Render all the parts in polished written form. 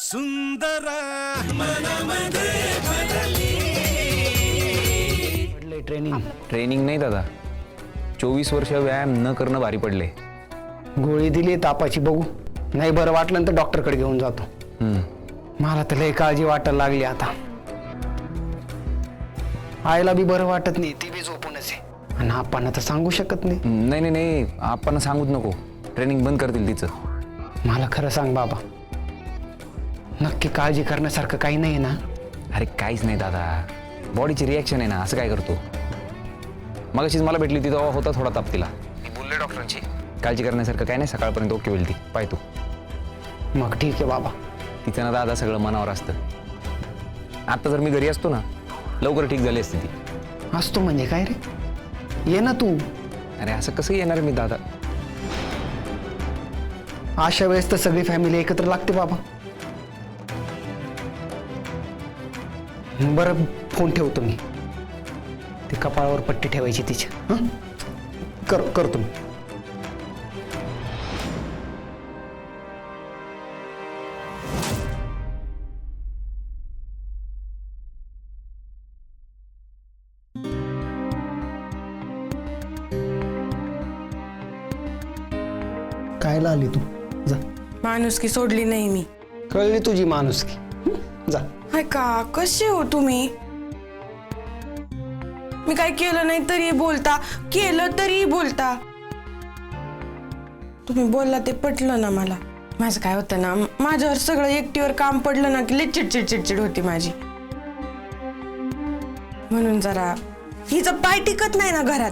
सुंदर मनामध्ये भरली. ट्रेनिंग नाही दादा, 24 वर्ष व्यायाम न करणं भारी पडले. गोळी दिली तापाची, बघू नाही बरं वाटलं तर डॉक्टरकडे घेऊन जातो. मला तर लय काळजी वाटायला लागली आता. आईला बी बरं वाटत नाही, ती बी झोपूनच आहे. आणि आपण तर सांगू शकत नाही. नाही नाही नाही, आपण सांगूच नको, ट्रेनिंग बंद करतील तिचं. मला खरं सांग बाबा, नक्की काळजी करण्यासारखं काही नाही ना? अरे काहीच नाही दादा, बॉडीची रिॲक्शन आहे ना, असं काय करतो. मगाशीच मला भेटली ती, तेव्हा होता थोडा ताप तिला. मी बोलले डॉक्टरांची, काळजी करण्यासारखं काही नाही, सकाळपर्यंत ओके होईल ती, पाय तू. मग ठीक आहे बाबा. तिचं ना दादा सगळं मनावर असतं. आता जर मी घरी असतो ना, लवकर ठीक झाली असती ती. असतो म्हणजे काय रे? ये ना तू. अरे असं कसं येणार मी दादा? अशा वेळेस तर सगळी फॅमिली एकत्र लागते बाबा. बरं फोन ठेवतो मी. ते कपाळावर पट्टी ठेवायची तिच्या. हं? करतो मी. कायला आली तू? जा. माणुसकी सोडली नाही मी. कळली तुझी माणुसकी. जा. हाय का, कसे हो तुम्ही? मी काय केलं नाही तरी बोलता, केलं तरी बोलता. तुम्ही बोलला ते पटलं ना मला. माझं काय होतं ना, माझ्यावर सगळं एकटीवर काम पडलं ना की लई चिडचिड चिडचिड होती माझी. म्हणून जरा हिचं पाय टिकत नाही ना घरात.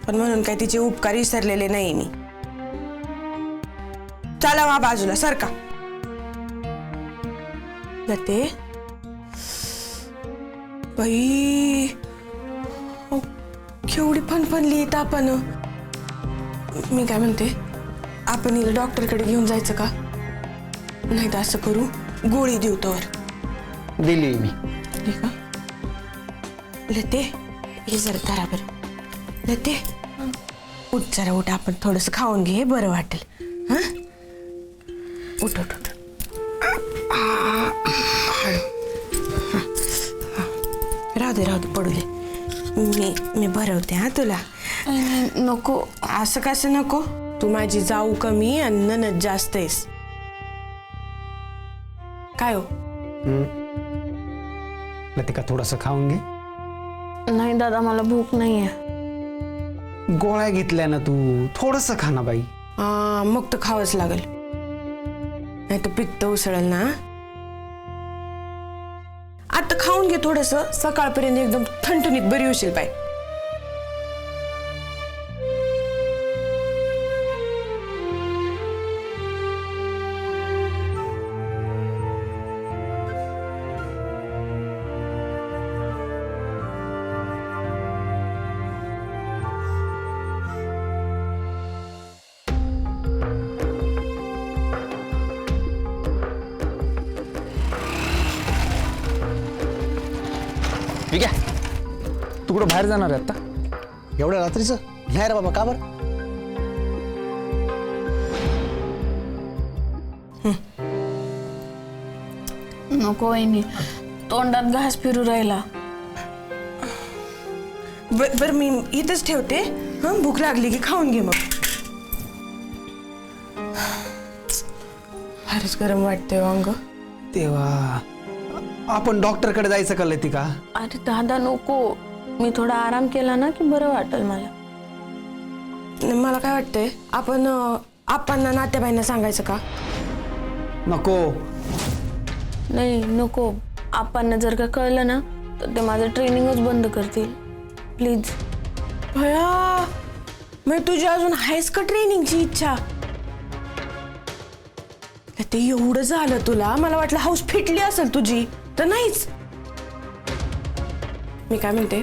पण म्हणून काय तिचे उपकार विसरलेले नाही मी. चला वा बाजूला सरका. लते बाई, केवढी फनफनली तापान. मी काय म्हणते, आपण हिला डॉक्टरकडे घेऊन जायचं का? नाही तर असं करू, गोळी देऊ तर. दिली मी. ठीक आहे. लते हे जरा धरा बरं. लते उठ जरा, उठ, आपण थोडंसं खाऊन घे, बरं वाटेल. हा, उठ उठ उठ. राहू दे पडू दे. मी भरवते हा तुला. नको असं कसं नको. तू माझी जाऊ कमी आणि ननद जास्त आहेस. काय हो? लतिका थोडंसं खाऊन घे. नाही दादा, मला भूक नाहीये. गोळ्या घेतल्या ना तू, थोडंसं खा ना बाई. मग तर खावंच लागेल, नाही तर पित्त उसळेल ना. आता खाऊन घे थोडस, सकाळपर्यंत एकदम ठणठणीत बरी होशील बाई. ठीक आहे, तू कुठं बाहेर जाणार आहे आता? एवढ्या रात्रीचं नाही रे बाबा. का बरं? नको वहिनी, तोंडात घास फिरू राहिला. बर मी इथंच ठेवते. हा, भूक लागली की खाऊन घे मग. फारच गरम वाटतंय अंग. तेव्हा आपण डॉक्टरकडे जायचं का लतिका? अरे दादा नको, मी थोडा आराम केला ना की बरं वाटेल मला. मला काय वाटतंय, आपण नातेबाईंना सांगायचं का? नको. नाही नको, आपण जर का कळलं ना तर ते माझं ट्रेनिंगच बंद करतील. प्लीज. भया, मग तुझी अजून आहेस का ट्रेनिंगची इच्छा? ते एवढं झालं तुला, मला वाटलं हाऊस फिटली असेल तुझी, तर नाहीच. मी काय म्हणते,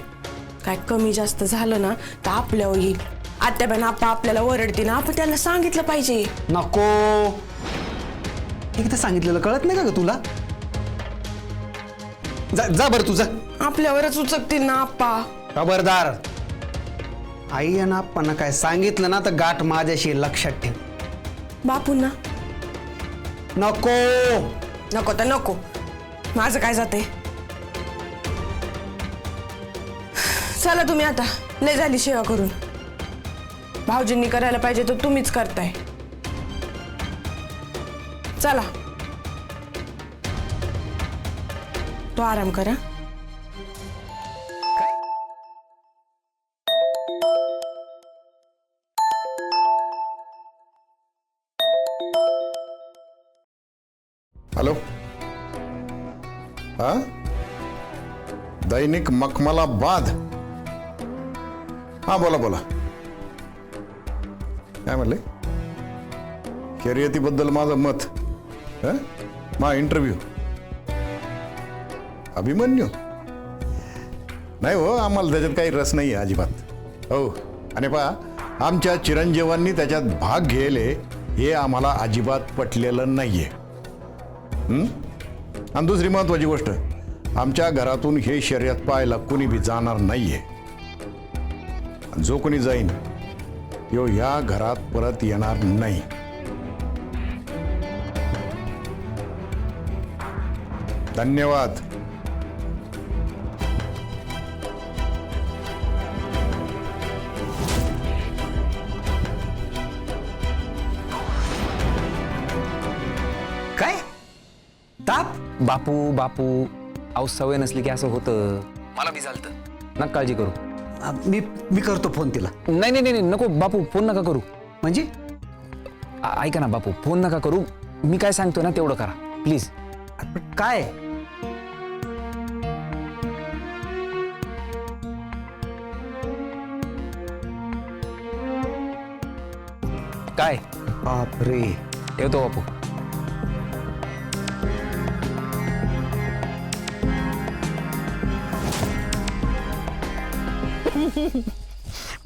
काय कमी जास्त झालं ना तर आपल्यावर येईल. आत्याबाईन आपल्याला ओरडते ना, आपण त्याला सांगितलं पाहिजे. नको. एकदा सांगितलेलं कळत नाही का ग तुला? जा बरं तुझा. आपल्यावरच उचकतील ना आप्पा. खबरदार. आई आणि आपण काय सांगितलं ना तर गाठ माझ्याशी लक्षात ठेव. बापूंना नको. नको तर नको, माझं काय जाते. चला तुम्ही आता, लय झाली सेवा करून. भाऊजींनी करायला पाहिजे तर तुम्हीच करताय. चला, तो आराम करा. हॅलो. हा, दैनिक मखमलाबाद. हा, बोला बोला. काय म्हणले? शर्यतीबद्दल माझं मत. मा इंटरव्ह्यू अभिमन्यू नाही हो, आम्हाला त्याच्यात काही रस नाही आहे अजिबात. हो, आणि पहा, आमच्या चिरंजीवांनी त्याच्यात भाग घ्यायले हे आम्हाला अजिबात पटलेलं नाहीये. आणि दुसरी महत्वाची गोष्ट, आमच्या घरातून हे शर्यत पाहायला कोणी बी जाणार नाहीये. जो कोणी जाईन यो या घरात परत येणार नाही. धन्यवाद. काय ताप? बापू बापू, अहो सवय नसली की असं होतं. मला बी चालतं, नका काळजी करू. मी करतो फोन तिला. नाही नाही नाही नको बापू, फोन नका करू. म्हणजे ऐका ना बापू, फोन नका करू. मी काय सांगतोय ना तेवढं करा प्लीज. काय? काय? बापरे. ठेवतो बापू.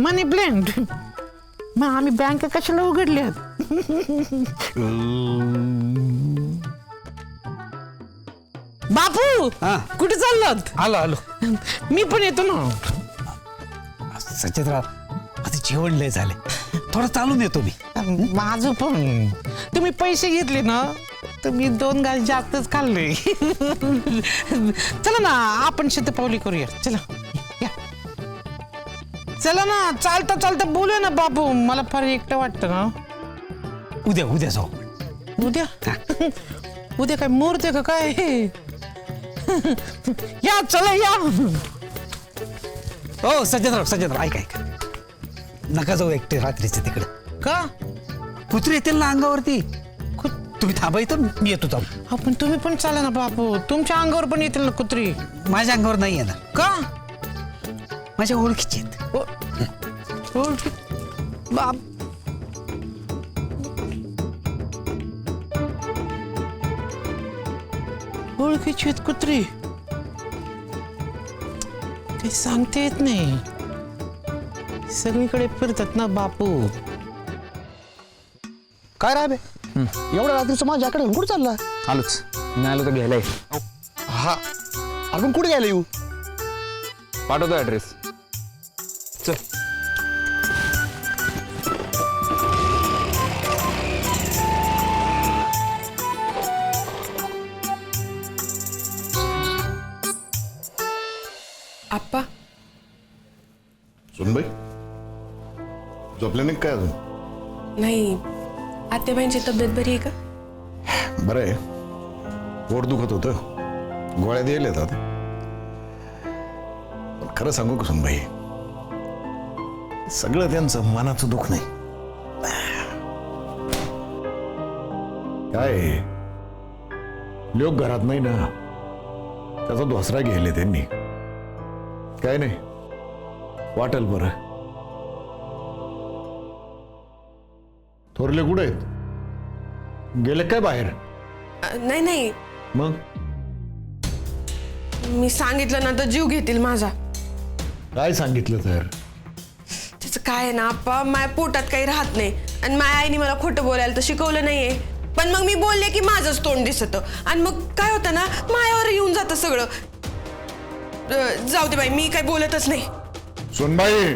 मनी प्लांट मग आम्ही बँक कशाला उघडल्यात? बापू कुठे चाललात? आलो आलो. मी पण येतो ना. सचिनराव, माझं जेवण लय झाले, थोडं चालून येतो मी. माझं पण. तुम्ही पैसे घेतले ना तर मी 2 घास जास्तच खाल्ले. चला ना, आपण शतपावली करूया. चला या. चला ना, चालता चालता बोलूया ना बापू. मला फार एकटं वाटतं ना. उद्या जाऊ. उद्या? उद्या काय मुहूर्त का काय? या चला या. हो सचिनराव ऐका, नका जाऊ एकटे रात्रीचे तिकडे. का? कुत्रे येतील ना अंगावरती. तुम्ही थांबा इथं, मी येतो जाऊन. आपण तुम्ही पण चाला ना बापू. तुमच्या अंगावर पण येतील ना कुत्री. माझ्या अंगावर नाही येणार. का? माझ्या ओळखीचे आहेत. बाप. ओळखीची आहेत कुत्री. ते सांगता येत नाही. सगळीकडे फिरतात ना बापू. काय राय बे, एवढ्या रात्रीचं माझ्याकडे कुठे चालला? आलोच. मी आलो तर घ्यायला ये. हा, आपण कुठे गेला येऊ? पाठवतो ॲड्रेस. चल. आप्पा, सुनबाई, झोपले नाही काय अजून? नाही, आत्याबाईंची तब्येत बरी आहे का? बरं आहे, पोट दुखत होतं, गोळ्या द्यायला येतात. पण खरं सांगू का सुनबाई, सगळं त्यांचं मनाचं दुःख नाही. काय लोक घरात नाही ना, त्याचा धोसरा घ्यायला त्यांनी. काय नाही, वाटेल बरं. थोरले कुठे आहेत? गेले काय बाहेर? नाही नाही, मग मी सांगितलं ना तर जीव घेतील माझा. काय सांगितलं तर? त्याचं काय आहे ना आप्पा, माझ्या पोटात काही राहत नाही आणि माझ्या आईने मला खोटं बोलायला तर शिकवलं नाहीये. पण मग मी बोलले की माझंच तोंड दिसत आणि मग काय होतं ना, मायावर येऊन जातं सगळं. जाऊ दे बाई, मी काय बोलतच नाही. सुनबाई,